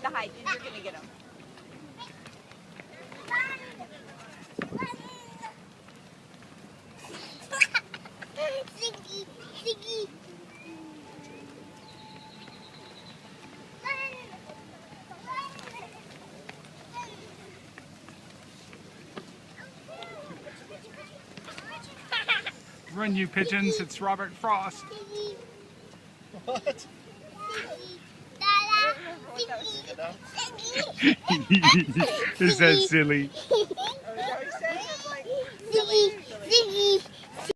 the hide. You're going to get them. Ziggy, Ziggy. Run, you pigeons, it's Robert Frost. What? Dada, Ziggy, Ziggy. Is that silly?